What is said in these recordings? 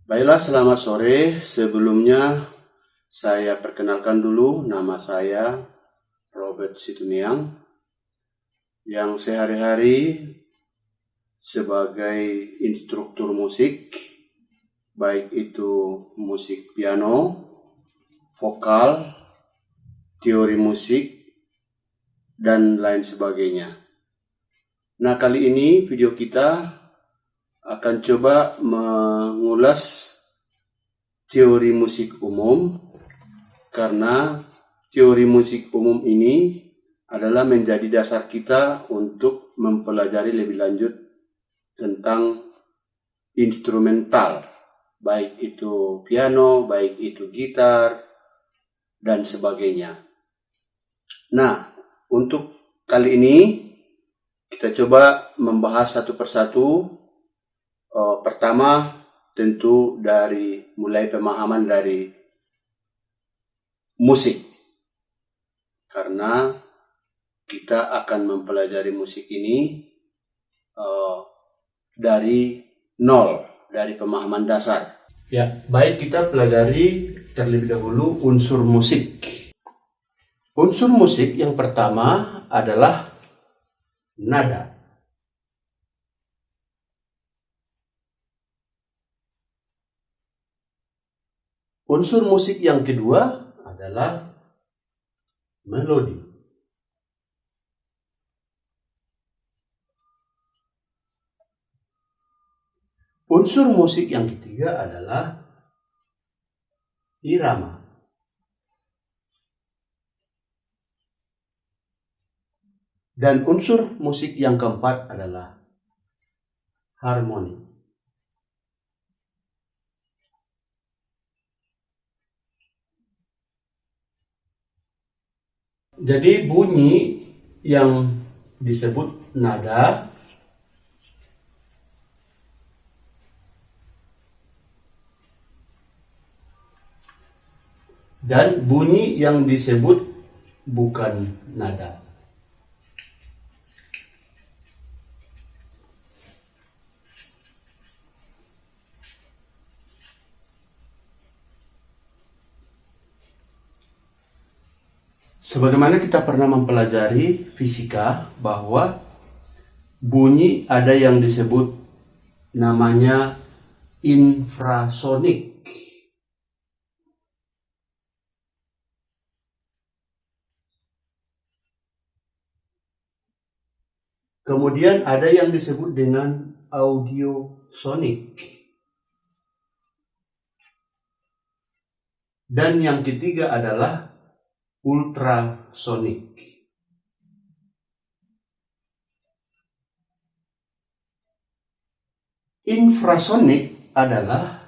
Baiklah, selamat sore. Sebelumnya saya perkenalkan dulu, nama saya Robert Situniang yang sehari-hari sebagai instruktur musik, baik itu musik piano, vokal, teori musik, dan lain sebagainya. Nah, kali ini video kita akan coba mengulas teori musik umum, karena teori musik umum ini adalah menjadi dasar kita untuk mempelajari lebih lanjut tentang instrumental, baik itu piano, baik itu gitar, dan sebagainya. Nah, untuk kali ini kita coba membahas satu persatu. Pertama, tentu dari mulai pemahaman dari musik, karena kita akan mempelajari musik ini dari nol, dari pemahaman dasar. Ya, baik, kita pelajari terlebih dahulu unsur musik. Unsur musik yang pertama adalah nada. Unsur musik yang kedua adalah melodi. Unsur musik yang ketiga adalah irama. Dan unsur musik yang keempat adalah harmoni. Jadi bunyi yang disebut nada dan bunyi yang disebut bukan nada. Sebagaimana kita pernah mempelajari fisika bahwa bunyi ada yang disebut namanya infrasonik. Kemudian ada yang disebut dengan audiosonik. Dan yang ketiga adalah ultrasonik. Infrasonik adalah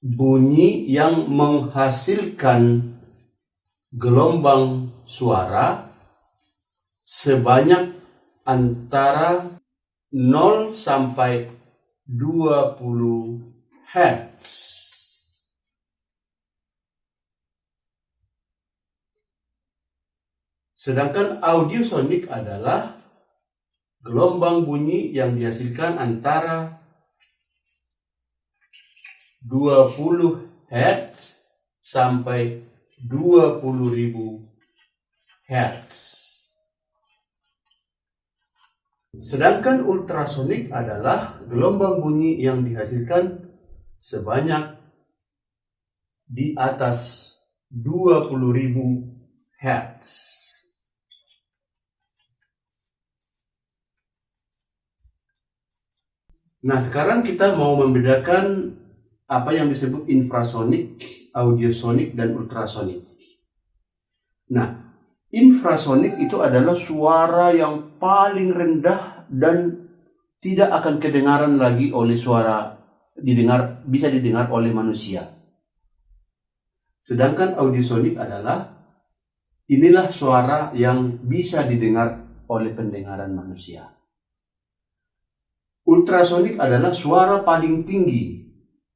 bunyi yang menghasilkan gelombang suara sebanyak antara 0 sampai 20 Hz. Sedangkan audiosonik adalah gelombang bunyi yang dihasilkan antara 20 Hz sampai 20.000 Hz. Sedangkan ultrasonik adalah gelombang bunyi yang dihasilkan sebanyak di atas 20.000 Hz. Nah, sekarang kita mau membedakan apa yang disebut infrasonik, audiosonik, dan ultrasonik. Nah, infrasonik itu adalah suara yang paling rendah dan tidak akan kedengaran lagi oleh bisa didengar oleh manusia. Sedangkan audiosonik inilah suara yang bisa didengar oleh pendengaran manusia. Ultrasonik adalah suara paling tinggi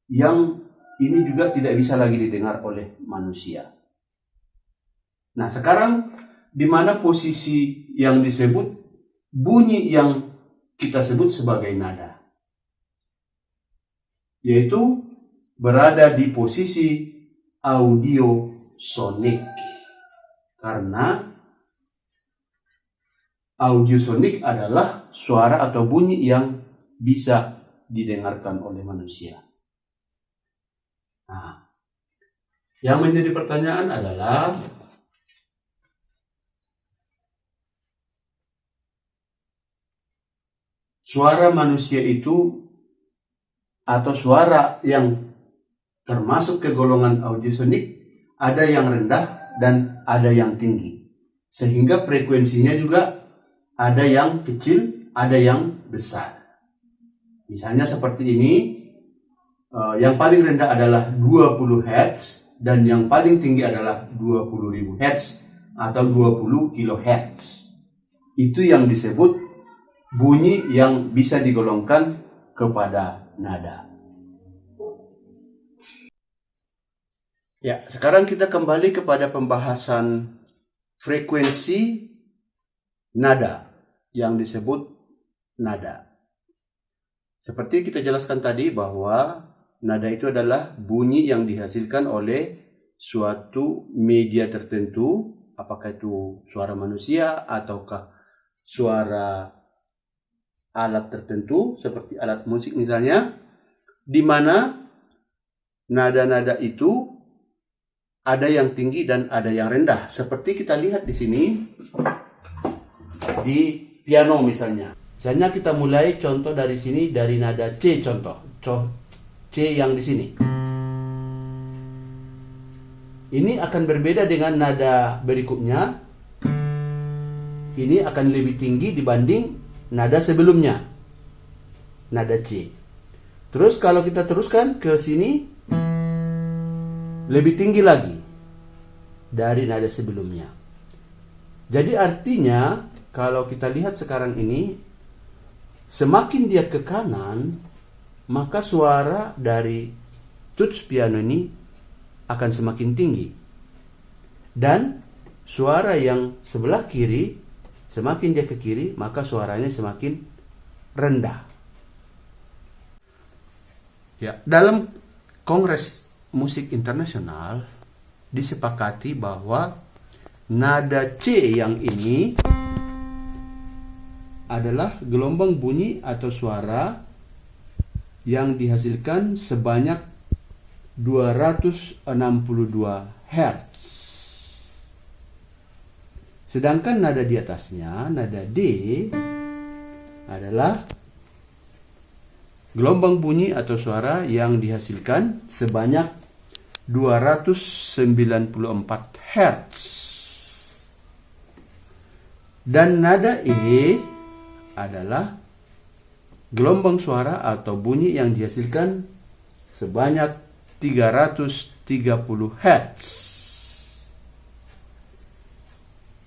yang ini juga tidak bisa lagi didengar oleh manusia. Nah, sekarang di mana posisi yang disebut bunyi yang kita sebut sebagai nada? Yaitu berada di posisi audiosonik. Karena audiosonik adalah suara atau bunyi yang bisa didengarkan oleh manusia. Nah, yang menjadi pertanyaan adalah suara manusia itu atau suara yang termasuk ke golongan audiosonik ada yang rendah dan ada yang tinggi. Sehingga frekuensinya juga ada yang kecil, ada yang besar. Misalnya seperti ini, yang paling rendah adalah 20 Hz dan yang paling tinggi adalah 20.000 Hz atau 20 kHz. Itu yang disebut bunyi yang bisa digolongkan kepada nada. Ya, sekarang kita kembali kepada pembahasan frekuensi nada yang disebut nada. Seperti kita jelaskan tadi bahwa nada itu adalah bunyi yang dihasilkan oleh suatu media tertentu, apakah itu suara manusia ataukah suara alat tertentu seperti alat musik misalnya, di mana nada-nada itu ada yang tinggi dan ada yang rendah. Seperti kita lihat di sini di piano misalnya. Misalnya kita mulai contoh dari sini dari nada C contoh. C yang di sini. Ini akan berbeda dengan nada berikutnya. Ini akan lebih tinggi dibanding nada sebelumnya. Nada C. Terus kalau kita teruskan ke sini lebih tinggi lagi dari nada sebelumnya. Jadi artinya kalau kita lihat sekarang ini, semakin dia ke kanan, maka suara dari touch piano ini akan semakin tinggi. Dan suara yang sebelah kiri, semakin dia ke kiri, maka suaranya semakin rendah. Ya, dalam Kongres Musik Internasional disepakati bahwa nada C yang ini adalah gelombang bunyi atau suara yang dihasilkan sebanyak 262 Hz. Sedangkan nada di atasnya, nada D, adalah gelombang bunyi atau suara yang dihasilkan sebanyak 294 Hz. Dan nada E adalah gelombang suara atau bunyi yang dihasilkan sebanyak 330 Hz.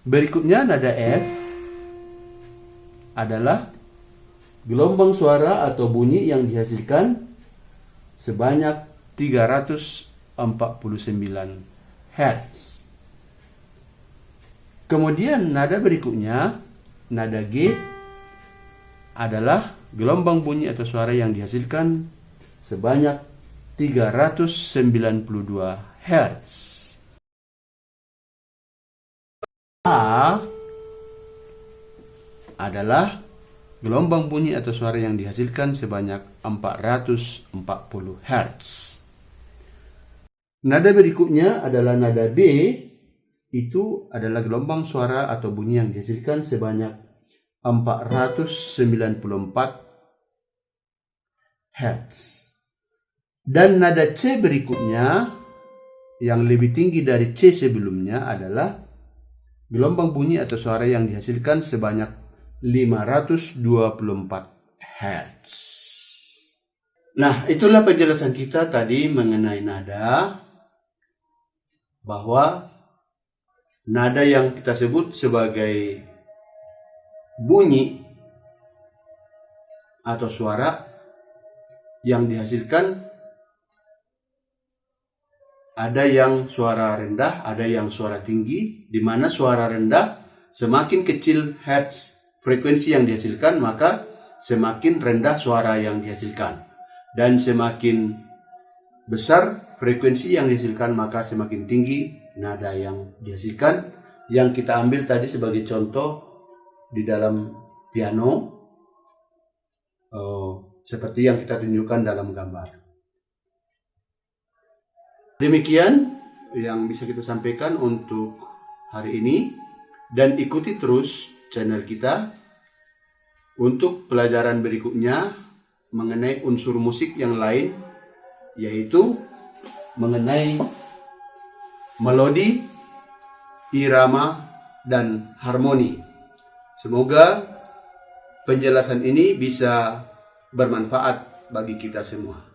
Berikutnya nada F adalah gelombang suara atau bunyi yang dihasilkan sebanyak 349 Hz. Kemudian nada berikutnya, nada G, adalah gelombang bunyi atau suara yang dihasilkan sebanyak 392 Hz. A adalah gelombang bunyi atau suara yang dihasilkan sebanyak 440 Hz. Nada berikutnya adalah nada B, itu adalah gelombang suara atau bunyi yang dihasilkan sebanyak 494 Hz. Dan nada C berikutnya yang lebih tinggi dari C sebelumnya adalah gelombang bunyi atau suara yang dihasilkan sebanyak 524 Hz. Nah, itulah penjelasan kita tadi mengenai nada, bahwa nada yang kita sebut sebagai bunyi atau suara yang dihasilkan ada yang suara rendah, ada yang suara tinggi, di mana suara rendah semakin kecil hertz frekuensi yang dihasilkan, maka semakin rendah suara yang dihasilkan. Dan semakin besar frekuensi yang dihasilkan, maka semakin tinggi nada yang dihasilkan. Yang kita ambil tadi sebagai contoh di dalam piano, seperti yang kita tunjukkan dalam gambar. Demikian yang bisa kita sampaikan untuk hari ini, dan ikuti terus channel kita untuk pelajaran berikutnya mengenai unsur musik yang lain, yaitu mengenai melodi, irama, dan harmoni. Semoga penjelasan ini bisa bermanfaat bagi kita semua.